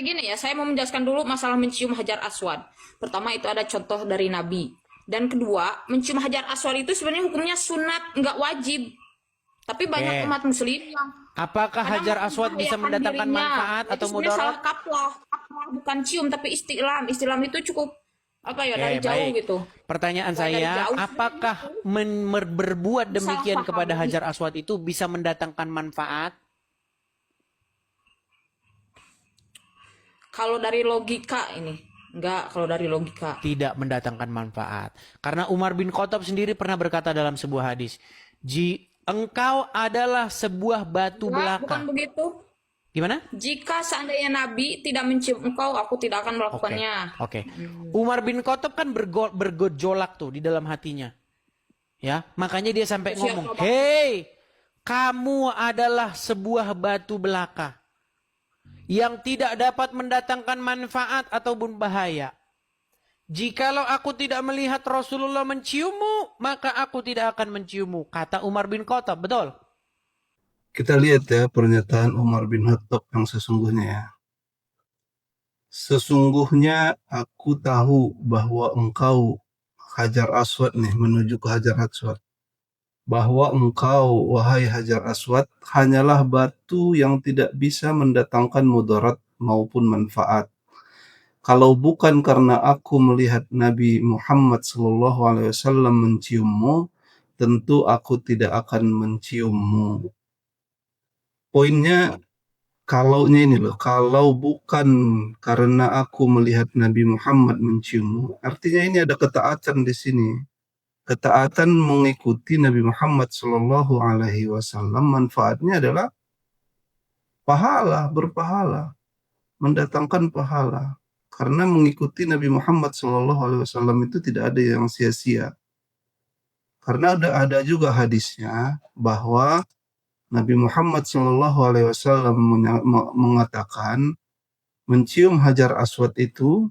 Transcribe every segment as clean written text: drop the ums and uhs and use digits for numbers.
Gini ya, saya mau menjelaskan dulu masalah mencium hajar aswad. Pertama itu ada contoh dari Nabi. Dan kedua, mencium hajar aswad itu sebenarnya hukumnya sunat, nggak wajib. Tapi banyak Oke. umat muslim yang Apakah kadang hajar aswad bisa membahayakan mendatangkan dirinya. manfaat Itu atau sebenarnya salah mudarat? kaplah. Kaplah bukan cium, tapi istilam. Istilam itu cukup apa ya, dari Oke, jauh baik. gitu. Pertanyaan Mulai dari saya, jauh sebenarnya apakah itu berbuat demikian kepada disalahpahami. hajar aswad itu bisa mendatangkan manfaat? Kalau dari logika ini, enggak kalau dari logika. Tidak mendatangkan manfaat. Karena Umar bin Khattab sendiri pernah berkata dalam sebuah hadis, engkau adalah sebuah batu Enggak, bukan belaka. begitu. Gimana? Jika seandainya Nabi tidak mencium engkau, aku tidak akan Oke, melakukannya. oke. Umar bin Khattab kan bergejolak tuh di dalam hatinya. Ya, makanya dia sampai ngomong, Siapa bang? "Hei, kamu adalah sebuah batu belaka yang tidak dapat mendatangkan manfaat ataupun bahaya. Jikalau aku tidak melihat Rasulullah menciummu, maka aku tidak akan menciummu," kata Umar bin Khattab. Betul? Kita lihat ya pernyataan Umar bin Khattab yang sesungguhnya ya. Sesungguhnya aku tahu bahwa engkau Hajar Aswad nih menuju ke Hajar Aswad. Bahwa engkau wahai Hajar Aswad hanyalah batu yang tidak bisa mendatangkan mudarat maupun manfaat. Kalau bukan karena aku melihat Nabi Muhammad SAW menciummu, tentu aku tidak akan menciummu. Poinnya kalaunya ini loh, kalau bukan karena aku melihat Nabi Muhammad menciummu, artinya ini ada ketaatan di sini. Ketaatan mengikuti Nabi Muhammad Shallallahu Alaihi Wasallam manfaatnya adalah pahala, berpahala, mendatangkan pahala. Karena mengikuti Nabi Muhammad Shallallahu Alaihi Wasallam itu tidak ada yang sia-sia. Karena ada juga hadisnya bahwa Nabi Muhammad Shallallahu Alaihi Wasallam mengatakan mencium hajar aswad itu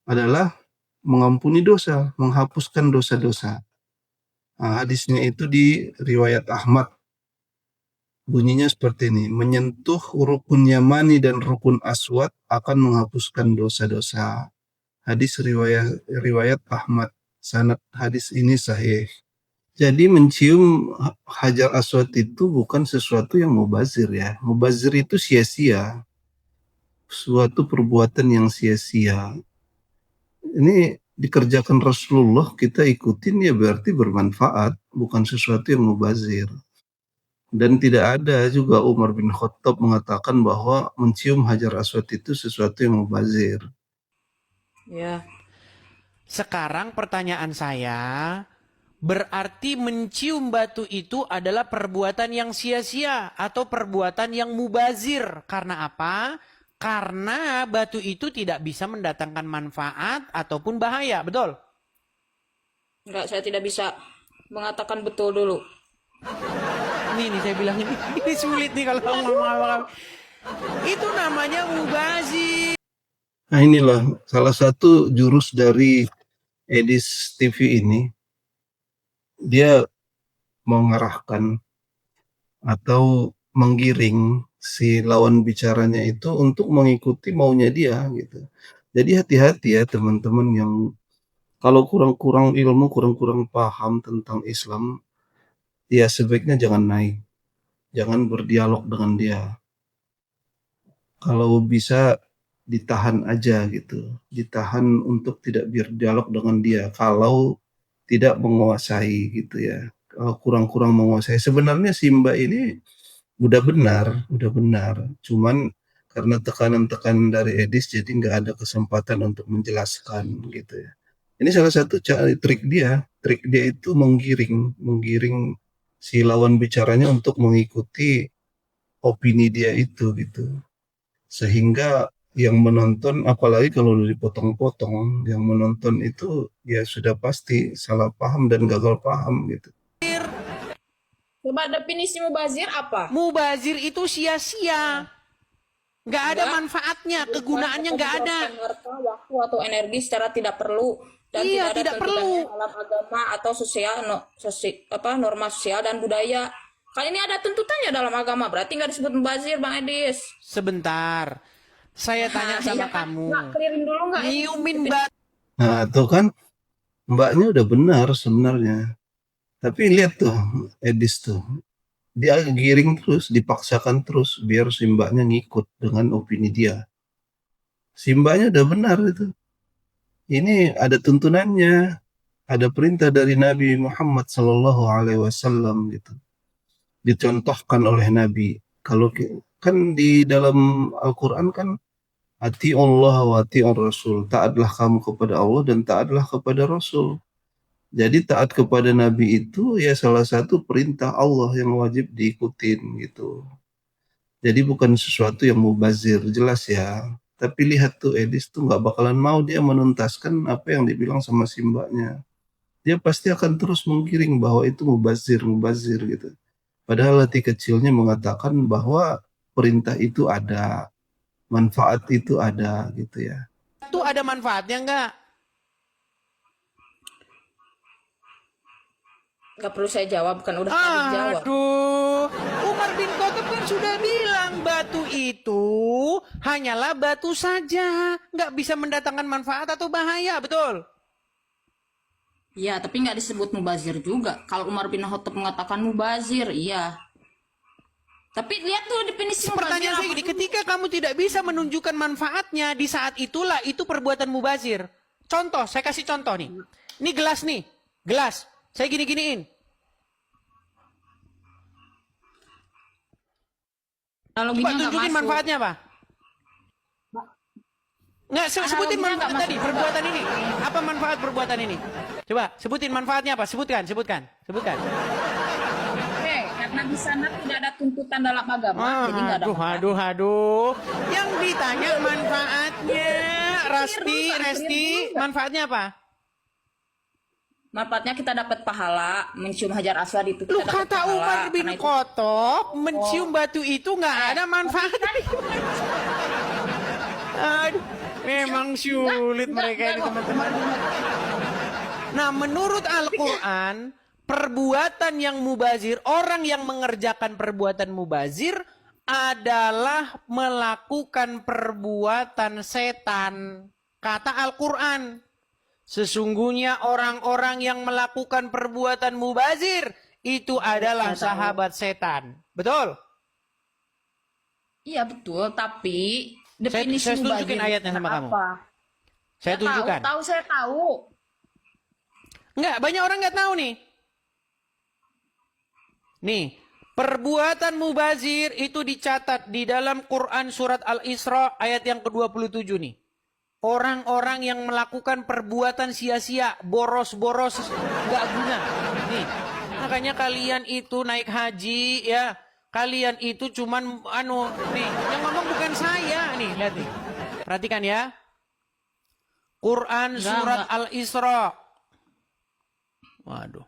adalah mengampuni dosa, menghapuskan dosa-dosa. Nah, hadisnya itu di riwayat Ahmad. Bunyinya seperti ini, menyentuh rukun Yamani dan rukun Aswad akan menghapuskan dosa-dosa. Hadis riwayat Ahmad. Sanad hadis ini sahih. Jadi mencium hajar aswad itu bukan sesuatu yang mubazir ya. Mubazir itu sia-sia. Suatu perbuatan yang sia-sia. Ini dikerjakan Rasulullah, kita ikutin ya berarti bermanfaat, bukan sesuatu yang mubazir. Dan tidak ada juga Umar bin Khattab mengatakan bahwa mencium hajar aswad itu sesuatu yang mubazir. Ya, Sekarang pertanyaan saya, berarti mencium batu itu adalah perbuatan yang sia-sia atau perbuatan yang mubazir. Karena apa? Karena batu itu tidak bisa mendatangkan manfaat ataupun bahaya. Betul? enggak, saya tidak bisa mengatakan betul dulu. Ini saya bilang ini sulit nih kalau ngomong. Itu namanya mubazir. Nah inilah salah satu jurus dari Edis TV ini, dia mengarahkan atau menggiring si lawan bicaranya itu untuk mengikuti maunya dia gitu. Jadi hati-hati ya teman-teman yang kalau kurang-kurang ilmu, kurang-kurang paham tentang Islam, ya sebaiknya jangan naik, jangan berdialog dengan dia. Kalau bisa ditahan aja gitu, ditahan untuk tidak berdialog dengan dia. Kalau tidak menguasai gitu ya, kalau kurang-kurang menguasai. Sebenarnya Simba ini udah benar. Cuman karena tekanan-tekanan dari Edis jadi nggak ada kesempatan untuk menjelaskan gitu ya. Ini salah satu trik dia. Trik dia itu menggiring si lawan bicaranya untuk mengikuti opini dia itu gitu. Sehingga yang menonton, apalagi kalau dipotong-potong, yang menonton itu ya sudah pasti salah paham dan gagal paham gitu. Coba definisi mubazir apa? Mubazir itu sia-sia. Nggak ada Enggak, manfaatnya, bukan kegunaannya atau nggak ada. mengeluarkan harta, waktu atau energi secara tidak perlu dan Iya, tidak ada tidak perlu. tuntutannya dalam agama atau sosial norma sosial dan budaya. Kali ini ada tuntutannya dalam agama, berarti nggak disebut mubazir, Bang Edis. Sebentar. Saya tanya Nah, sama iya kan? kamu, Nggak clearin dulu nggak ini? nyiumin batu Nah, tuh kan mbaknya udah benar sebenarnya. Tapi lihat tuh Edis tuh, dia giring terus, dipaksakan terus biar si mbaknya ngikut dengan opini dia. Si mbaknya udah benar itu. Ini ada tuntunannya, ada perintah dari Nabi Muhammad Sallallahu Alaihi Wasallam gitu. Dicontohkan oleh Nabi. Kalau kan di dalam Al-Quran kan Allah wa ati'ur Rasul. Taatlah kamu kepada Allah dan taatlah kepada Rasul. Jadi taat kepada Nabi itu ya salah satu perintah Allah yang wajib diikutin gitu. Jadi bukan sesuatu yang mubazir, jelas ya. Tapi lihat tuh Edis tuh nggak bakalan mau dia menuntaskan apa yang dibilang sama si mbaknya. Dia pasti akan terus menggiring bahwa itu mubazir, mubazir gitu. Padahal hati kecilnya mengatakan bahwa perintah itu ada, manfaat itu ada gitu ya. ada manfaatnya nggak? Nggak perlu saya jawab, kan udah tadi jawab. Aduh, Umar bin Khattab kan sudah bilang batu itu hanyalah batu saja, nggak bisa mendatangkan manfaat atau bahaya, betul? Iya, tapi nggak disebut mubazir juga. Kalau Umar bin Khattab mengatakan mubazir, iya. Tapi lihat tuh definisi mubazir Pertanyaan saya apa gini, dulu. ketika kamu tidak bisa menunjukkan manfaatnya di saat itulah itu perbuatan mubazir. Contoh, saya kasih contoh nih. Ini gelas nih, gelas. Saya gini-giniin. Coba Analoginya nggak tunjukin masuk. manfaatnya apa? Nggak, sebutin Analoginya manfaat nggak tadi, masuk. perbuatan ini. Apa manfaat perbuatan ini? Coba, sebutin manfaatnya apa? Sebutkan. Oke, karena di sana tidak ada tuntutan dalam agama, jadi nggak ada manfaat. Aduh. Yang ditanya manfaatnya, Resti, manfaatnya apa? Manfaatnya kita dapat pahala, mencium hajar aswad itu Lu kita dapat kata pahala. Umar bin Karena itu Khattab, mencium batu itu nggak ada manfaatnya. Aduh, memang sulit mereka ini teman-teman. Nah, menurut Al-Quran, perbuatan yang mubazir, orang yang mengerjakan perbuatan mubazir adalah melakukan perbuatan setan. Kata Al-Quran, sesungguhnya orang-orang yang melakukan perbuatan mubazir itu adalah sahabat setan. Betul? Iya betul, tapi Saya definisi tunjukin mubazir ayatnya sama kamu. apa? Saya tunjukkan. Saya tahu. Enggak, banyak orang nggak tahu nih. Nih, perbuatan mubazir itu dicatat di dalam Quran surat Al-Isra ayat yang ke-27 nih. Orang-orang yang melakukan perbuatan sia-sia, boros-boros, nggak guna. Nih, makanya kalian itu naik haji ya, kalian itu cuman nih, yang ngomong bukan saya nih, lihat nih. Perhatikan ya. Quran surat Al-Isra. Waduh.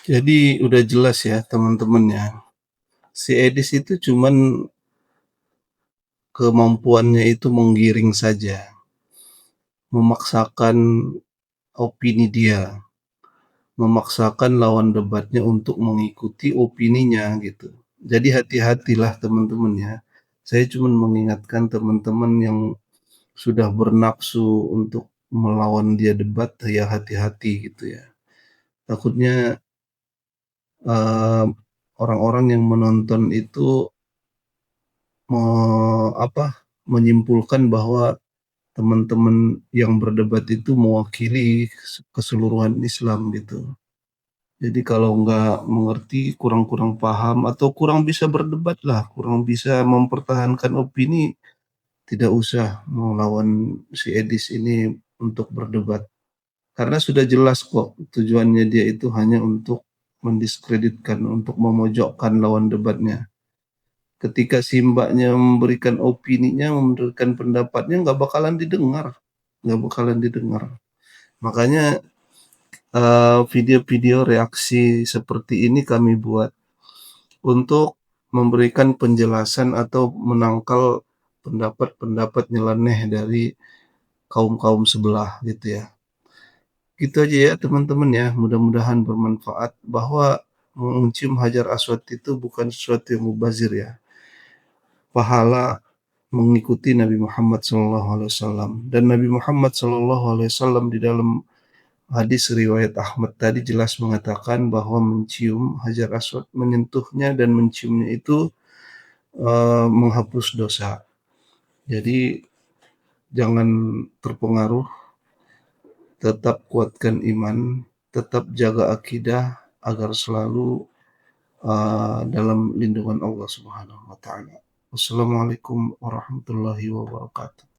Jadi udah jelas ya teman-teman ya. Si Edis itu cuman kemampuannya itu menggiring saja, memaksakan opini dia, memaksakan lawan debatnya untuk mengikuti opininya gitu. Jadi hati-hatilah teman-teman ya. Saya cuma mengingatkan teman-teman yang sudah bernafsu untuk melawan dia debat, ya hati-hati gitu ya. Takutnya orang-orang yang menonton itu menyimpulkan bahwa teman-teman yang berdebat itu mewakili keseluruhan Islam gitu. Jadi kalau nggak mengerti, kurang-kurang paham, atau kurang bisa berdebat lah, kurang bisa mempertahankan opini, tidak usah melawan si Edis ini untuk berdebat. Karena sudah jelas kok tujuannya dia itu hanya untuk mendiskreditkan, untuk memojokkan lawan debatnya. Ketika si mbaknya memberikan opininya, memberikan pendapatnya, nggak bakalan didengar. Makanya video-video reaksi seperti ini kami buat untuk memberikan penjelasan atau menangkal pendapat-pendapat nyeleneh dari kaum-kaum sebelah gitu ya. Gitu aja ya teman-teman ya, mudah-mudahan bermanfaat bahwa mencium hajar aswad itu bukan sesuatu yang mubazir ya. pahala mengikuti Nabi Muhammad SAW. Dan Nabi Muhammad SAW di dalam hadis riwayat Ahmad tadi jelas mengatakan bahwa mencium Hajar Aswad, menyentuhnya dan menciumnya itu menghapus dosa. Jadi jangan terpengaruh, tetap kuatkan iman, tetap jaga akidah agar selalu dalam lindungan Allah Subhanahu wa taala. Wassalamualaikum warahmatullahi wabarakatuh.